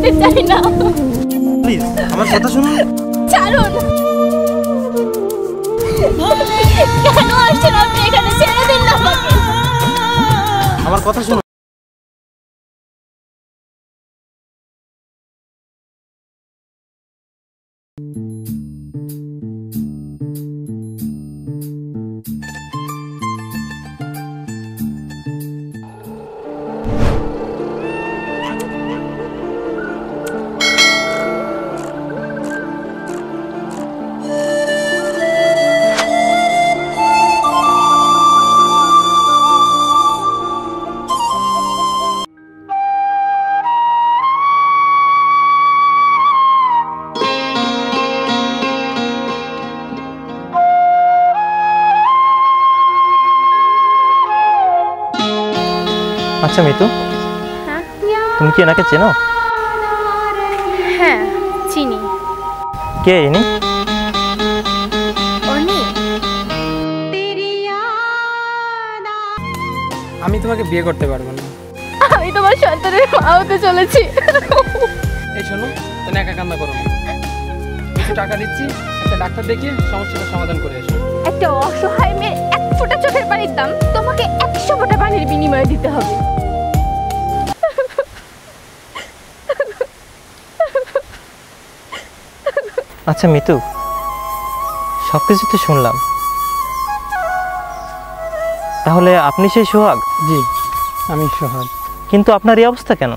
বাঁচতে চাই না। প্লিজ আমার কথা শুনুন। ছাড়ুন। কেন আসছেন আপনি এখানে? ছেড়ে দিন না আমাকে। আমার কথা শুনুন। আচ্ছা মিতু, তুমি কি এনাকে চেনো? হ্যাঁ চিনি। কে ইনি? আমি তোমাকে বিয়ে করতে পারবো না। আমি তোমার সন্তানের মা হতে চলেছি। এই শোনো, তুমি একা কান্না করো না। কিছু টাকা দিচ্ছি, একটা ডাক্তার দেখিয়ে সমস্যাটা সমাধান করে এসো। একটা অসহায় মেয়ে এক ফোঁটা চোখের পানির দাম তোমাকে 100 ফোঁটা পানির বিনিময়ে দিতে হবে। আচ্ছা মিতু, সব কিছু তো শুনলাম, তাহলে আপনি সেই সোহাগ? জি আমি সোহাগ। কিন্তু আপনার এই অবস্থা কেন?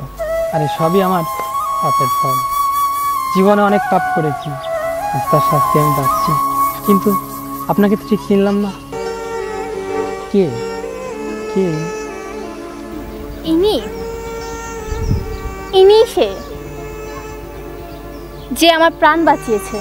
আরে সবই আমার পাপের ফল। জীবনে অনেক পাপ করেছি, আর তার শাস্তি আমি পাচ্ছি। কিন্তু আপনাকে তো ঠিক চিনলাম না। কে কে? ইনি সে যে আমার প্রাণ বাঁচিয়েছে।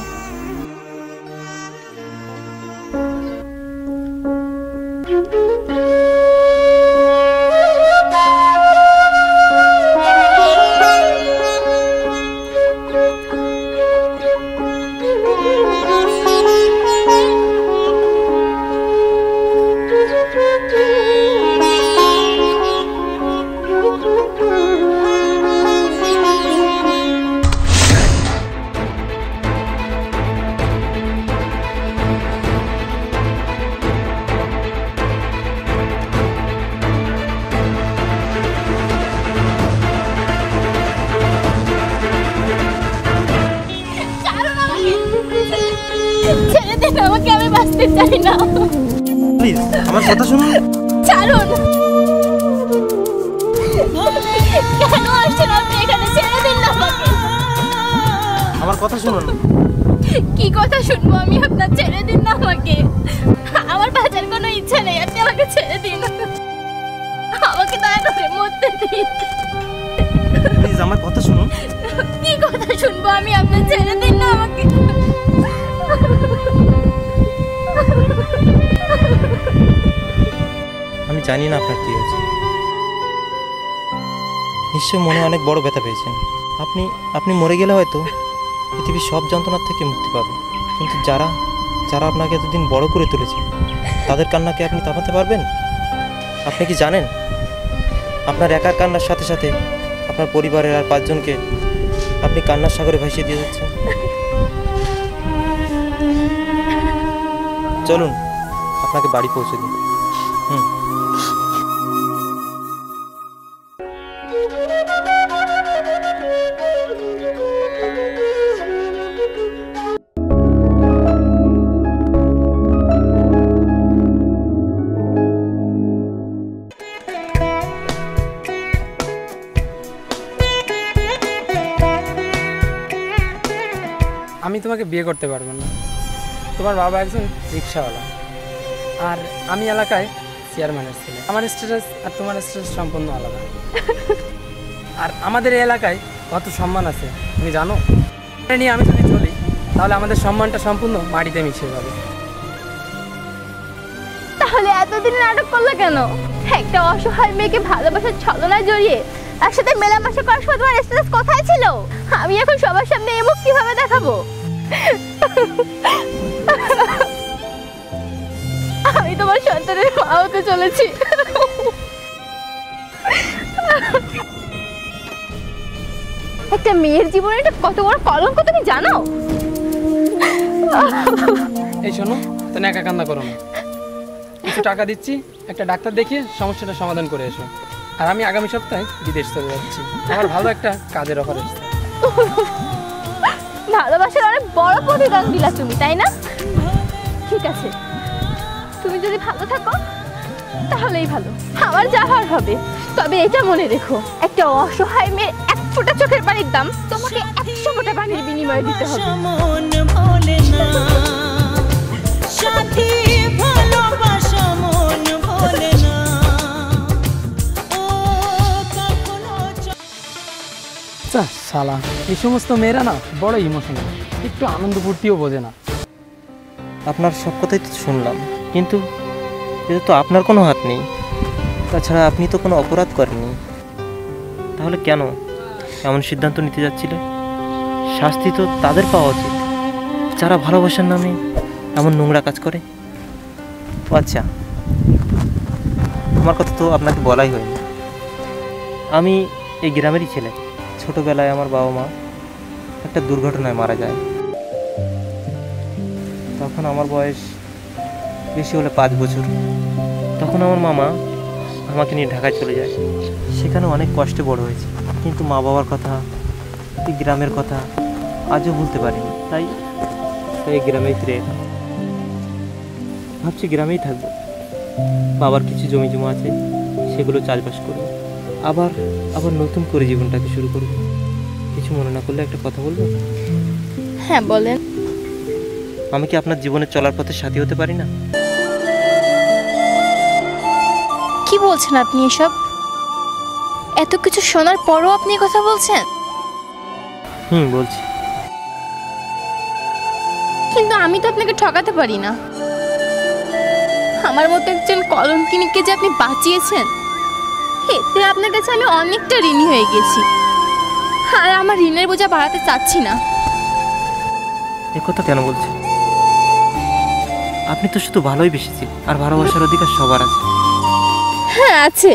ছেড়ে দিন আমাকে, আমি বাঁচতে চাই না। প্লিজ আমার কথা শুনুন। ছাড়ুন। কেন আসছেন আপনি এখানে? ছেড়ে দিন না আমাকে। আমার কথা শুনুন। কি কথা শুনবো আমি আপনার? ছেড়ে দিন না আমাকে। আমার বাঁচার কোনো ইচ্ছা নেই, আপনি আমাকে ছেড়ে দিন। আমাকে দয়া করে মরতে দিন। প্লিজ আমার কথা শুনুন। কি কথা শুনবো আমি আপনার? ছেড়ে দিন না আমাকে। আমি জানি না আপনার কি হয়েছে, নিশ্চয়ই মনে অনেক বড় ব্যথা পেয়েছেন। আপনি মরে গেলে হয়তো পৃথিবীর সব যন্ত্রণার থেকে মুক্তি পাবে, কিন্তু যারা আপনাকে এতদিন বড় করে তুলেছে তাদের কান্নাকে আপনি থামাতে পারবেন? আপনি কি জানেন আপনার একার কান্নার সাথে সাথে আপনার পরিবারের আর 5 জনকে আপনি কান্নার সাগরে ভাসিয়ে দিয়ে যাচ্ছেন? চলুন আপনাকে বাড়ি পৌঁছে দিন। আমি তোমাকে বিয়ে করতে পারবো না। তোমার বাবা একজন রিক্সাওয়ালা, আর আমি এলাকায় চেয়ারম্যানের ছেলে। আমার স্ট্যাটাস আর তোমার স্ট্যাটাস সম্পূর্ণ আলাদা। আর আমাদের এই এলাকায় কত সম্মান আছে তুমি জানো? এটা নিয়ে আমি যদি চলি তাহলে আমাদের সম্মানটা সম্পূর্ণ মাটিতে মিশে যাবে। তাহলে এতদিন নাটক করলে কেন? একটা অসহায় মেয়েকে ভালোবাসার ছলনায় জড়িয়ে একসাথে মেলামেশা করার সময় তোমার স্ট্যাটাস কোথায় ছিল? আমি এখন সবার সামনে এই মুখ কিভাবে দেখাবো? আমি তোমার সন্তানের মা হতে চলেছি। একটা মেয়ের জীবনে এটা কত বড় কলঙ্ক তুমি জানো? এই শোনো, তুমি একা কান্না করো না। কিছু টাকা দিচ্ছি, একটা ডাক্তার দেখিয়ে সমস্যাটা সমাধান করে এসো। আর আমি আগামী সপ্তাহে বিদেশ চলে যাচ্ছি, আমার ভালো একটা কাজের অফার এসেছে। ভালোবাসার অনেক বড় প্রতিদান দিলা তুমি, তাই না? ঠিক আছে, তুমি যদি ভালো থাকো তাহলেই ভালো, আমার যাওয়ার হবে। তবে এটা মনে রেখো, একটা অসহায় মেয়ের এক ফোঁটা চোখের পানির দাম তোমাকে 100 ফোঁটা পানির বিনিময়ে দিতে হবে। মন ভোলে না সাথী, ভালোবাসা মন ভোলে না। ও কখনো শালা, এই সমস্ত মেয়েরা না বড় ইমোশনাল, একটু আনন্দ ফুর্তিও বোঝে না। আপনার সব কথাই তো শুনলাম, কিন্তু এতে তো আপনার কোনো হাত নেই। তাছাড়া আপনি তো কোনো অপরাধ করেননি, তাহলে কেন এমন সিদ্ধান্ত নিতে যাচ্ছিলে? শাস্তি তো তাদের পাওয়া উচিত যারা ভালোবাসার নামে এমন নোংরা কাজ করে। ও আচ্ছা, আমার কথা তো আপনাকে বলাই হয়নি। আমি এই গ্রামেরই ছেলে। ছোটোবেলায় আমার বাবা মা একটা দুর্ঘটনায় মারা যায়। তখন আমার বয়স বেশি হলে 5 বছর। তখন আমার মামা আমাকে নিয়ে ঢাকায় চলে যায়। সেখানে অনেক কষ্টে বড় হয়েছে, কিন্তু মা বাবার কথা, এই গ্রামের কথা আজও ভুলতে পারিনি। তাই এই গ্রামেই ফিরে এলাম। ভাবছি গ্রামেই থাকবো। বাবার কিছু জমি জমা আছে, সেগুলো চাষবাস করবো। আবার নতুন করে জীবনটাকে শুরু করবো। কিছু মনে না করলে একটা কথা বলবো? হ্যাঁ বলেন। আমি কি আপনার জীবনে চলার পথে সাথী হতে পারি না? কি বলছেন আপনি এসব? এত কিছু শোনার পরও আপনি কথা বলছেন? বলছি। কিন্তু আমি তো আপনাকে ঠকাতে পারি না। আমার মতো একজন কলঙ্কিনীকে যে আপনি বাঁচিয়েছেন, এতে আপনার কাছে আমি অনেকটা ঋণী হয়ে গেছি। আর আমার ঋণের বোঝা বাড়াতে চাচ্ছি না। এ কথা কেন বলছেন? আপনি তো শুধু ভালোই বেসেছেন, আর ভালোবাসার অধিকার সবার আছে। হ্যাঁ আছে,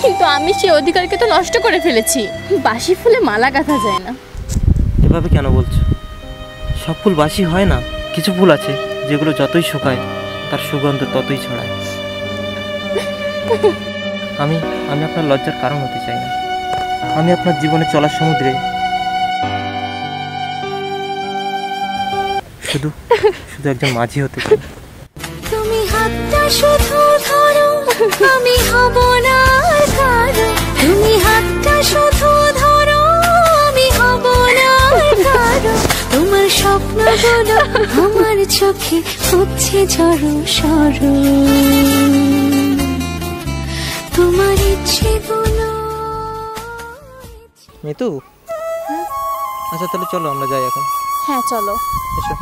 কিন্তু আমি সেই অধিকারকে তো নষ্ট করে ফেলেছি। বাসি ফুলে মালা গাঁথা যায় না। এভাবে কেন বলছো? সব ফুল বাসি হয় না। কিছু ফুল আছে যেগুলো যতই শুকায় তার সুগন্ধ ততই ছড়ায়। আমি আপনার লজ্জার কারণ হতে চাই না। আমি আপনার জীবনে চলার সমুদ্রে শুধু একজন মাঝি হতে চাই। তুমি হাতটা শুধু ধরো, আমি হব না কারো। তুমি হাতটা শুধু ধরো, আমি হব না কারো। তোমার স্বপ্নগুলো আমার চোখে হচ্ছে ঝড়ো সরো। তোমার ইচ্ছেগুলো। মিতু, আচ্ছা তাহলে চলো আমরা যাই এখন। হ্যাঁ চলো। এসো।